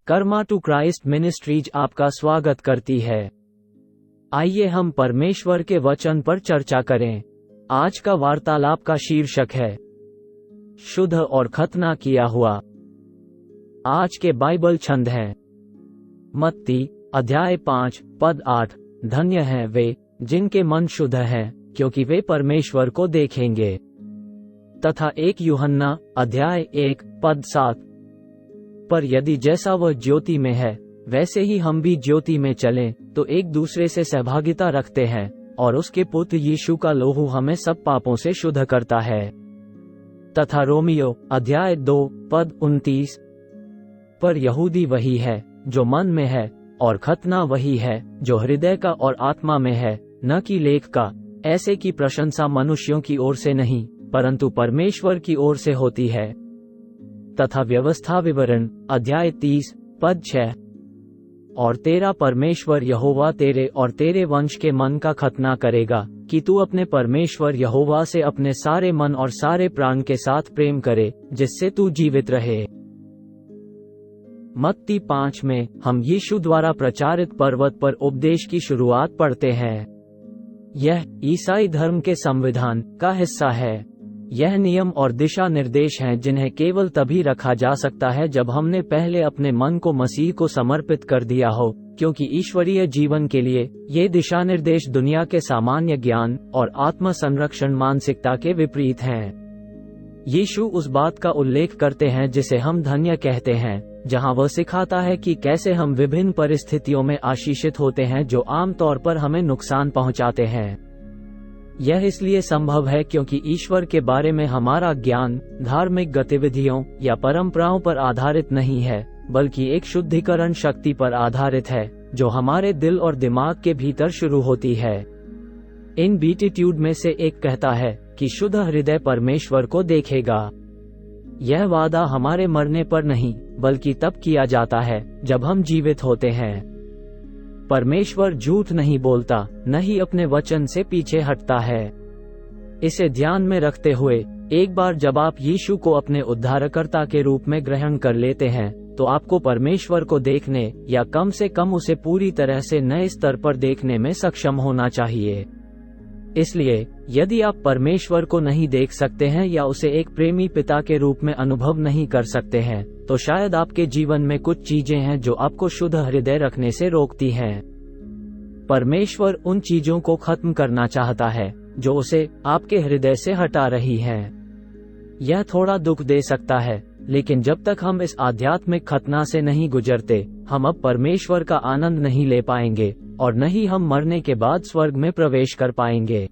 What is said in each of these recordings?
Karma to Christ ministries आपका स्वागत करती है। आइए हम परमेश्वर के वचन पर चर्चा करें। आज का वार्तालाप का शीर्षक है शुद्ध और खतना किया हुआ। आज के बाइबल छंद हैं मत्ती अध्याय 5 पद 8, धन्य हैं वे जिनके मन शुद्ध हैं, क्योंकि वे परमेश्वर को देखेंगे। तथा 1 यूहन्ना अध्याय 1 पद 7, पर यदि जैसा वह ज्योति में है वैसे ही हम भी ज्योति में चलें, तो एक दूसरे से सहभागिता रखते हैं, और उसके पुत्र यीशु का लहू हमें सब पापों से शुद्ध करता है। तथा रोमियो अध्याय 2 पद 29, पर यहूदी वही है जो मन में है, और खतना वही है जो हृदय का और आत्मा में है, न कि लेख का। ऐसे की प्रशंसा मनुष्यों की ओर से नहीं, परंतु परमेश्वर की ओर से होती है। तथा व्यवस्था विवरण अध्याय 30 पद 6, और तेरा परमेश्वर यहोवा तेरे और तेरे वंश के मन का खतना करेगा, कि तू अपने परमेश्वर यहोवा से अपने सारे मन और सारे प्राण के साथ प्रेम करे, जिससे तू जीवित रहे। मत्ती 5 में हम यीशु द्वारा प्रचारित पर्वत पर उपदेश की शुरुआत पढ़ते हैं। यह ईसाई धर्म के संविधान का हिस्सा है। यह नियम और दिशा निर्देश हैं जिन्हें केवल तभी रखा जा सकता है जब हमने पहले अपने मन को मसीह को समर्पित कर दिया हो, क्योंकि ईश्वरीय जीवन के लिए ये दिशा निर्देश दुनिया के सामान्य ज्ञान और आत्म संरक्षण मानसिकता के विपरीत हैं। यीशु उस बात का उल्लेख करते हैं जिसे हम धन्य कहते हैं, जहां वह सिखाता है कि कैसे हम विभिन्न परिस्थितियों में आशीषित होते हैं जो आमतौर पर हमें नुकसान पहुंचाते हैं। यह इसलिए संभव है क्योंकि ईश्वर के बारे में हमारा ज्ञान धार्मिक गतिविधियों या परंपराओं पर आधारित नहीं है, बल्कि एक शुद्धिकरण शक्ति पर आधारित है जो हमारे दिल और दिमाग के भीतर शुरू होती है। इन बीटीट्यूड में से एक कहता है कि शुद्ध हृदय परमेश्वर को देखेगा। यह वादा हमारे मरने पर नहीं, बल्कि तब किया जाता है जब हम जीवित होते हैं। परमेश्वर झूठ नहीं बोलता, न ही अपने वचन से पीछे हटता है। इसे ध्यान में रखते हुए, एक बार जब आप यीशु को अपने उद्धारकर्ता के रूप में ग्रहण कर लेते हैं, तो आपको परमेश्वर को देखने या कम से कम उसे पूरी तरह से नए स्तर पर देखने में सक्षम होना चाहिए। इसलिए यदि आप परमेश्वर को नहीं देख सकते हैं या उसे एक प्रेमी पिता के रूप में अनुभव नहीं कर सकते हैं, तो शायद आपके जीवन में कुछ चीजें हैं जो आपको शुद्ध हृदय रखने से रोकती हैं। परमेश्वर उन चीजों को खत्म करना चाहता है जो उसे आपके हृदय से हटा रही हैं। यह थोड़ा दुख दे सकता है, लेकिन जब तक हम इस आध्यात्मिक खतना से नहीं गुजरते, हम अब परमेश्वर का आनंद नहीं ले पाएंगे, और न ही हम मरने के बाद स्वर्ग में प्रवेश कर पाएंगे।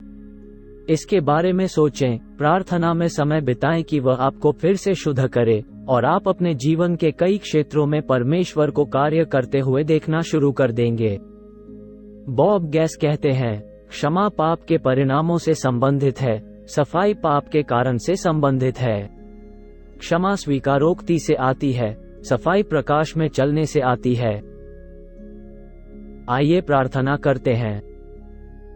इसके बारे में सोचें, प्रार्थना में समय बिताएं कि वह आपको फिर से शुद्ध करे, और आप अपने जीवन के कई क्षेत्रों में परमेश्वर को कार्य करते हुए देखना शुरू कर देंगे। बॉब गैस कहते हैं, क्षमा पाप के परिणामों से संबंधित है, सफाई पाप के कारण से संबंधित है। क्षमा स्वीकारोक्ति से आती है, सफाई प्रकाश में चलने से आती है। आइए प्रार्थना करते हैं।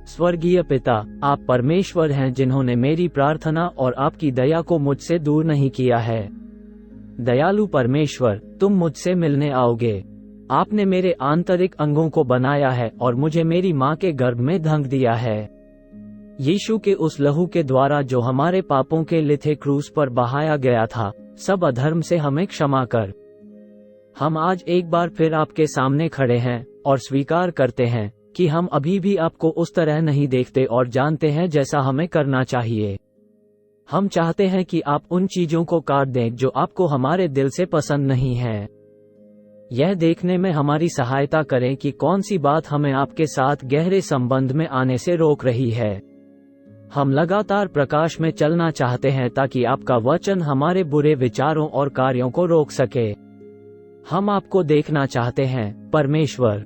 स्वर्गीय पिता, आप परमेश्वर हैं जिन्होंने मेरी प्रार्थना और आपकी दया को मुझसे दूर नहीं किया है। दयालु परमेश्वर, तुम मुझसे मिलने आओगे। आपने मेरे आंतरिक अंगों को बनाया है और मुझे मेरी माँ के गर्भ में ढंक दिया है। यीशु के उस लहू के द्वारा जो हमारे पापों के लिथे क्रूस पर बहाया गया था, सब अधर्म से हमें क्षमा कर। हम आज एक बार फिर आपके सामने खड़े हैं और स्वीकार करते हैं कि हम अभी भी आपको उस तरह नहीं देखते और जानते हैं जैसा हमें करना चाहिए। हम चाहते हैं कि आप उन चीजों को काट दें जो आपको हमारे दिल से पसंद नहीं है। यह देखने में हमारी सहायता करें कि कौन सी बात हमें आपके साथ गहरे संबंध में आने से रोक रही है। हम लगातार प्रकाश में चलना चाहते हैं ताकि आपका वचन हमारे बुरे विचारों और कार्यों को रोक सके। हम आपको देखना चाहते हैं परमेश्वर।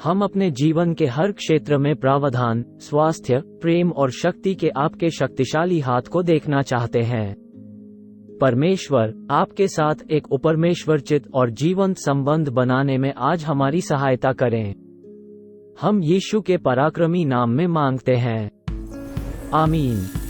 हम अपने जीवन के हर क्षेत्र में प्रावधान, स्वास्थ्य, प्रेम और शक्ति के आपके शक्तिशाली हाथ को देखना चाहते हैं। परमेश्वर, आपके साथ एक उपरमेश्वरचित और जीवंत संबंध बनाने में आज हमारी सहायता करें। हम यीशु के पराक्रमी नाम में मांगते हैं, आमीन।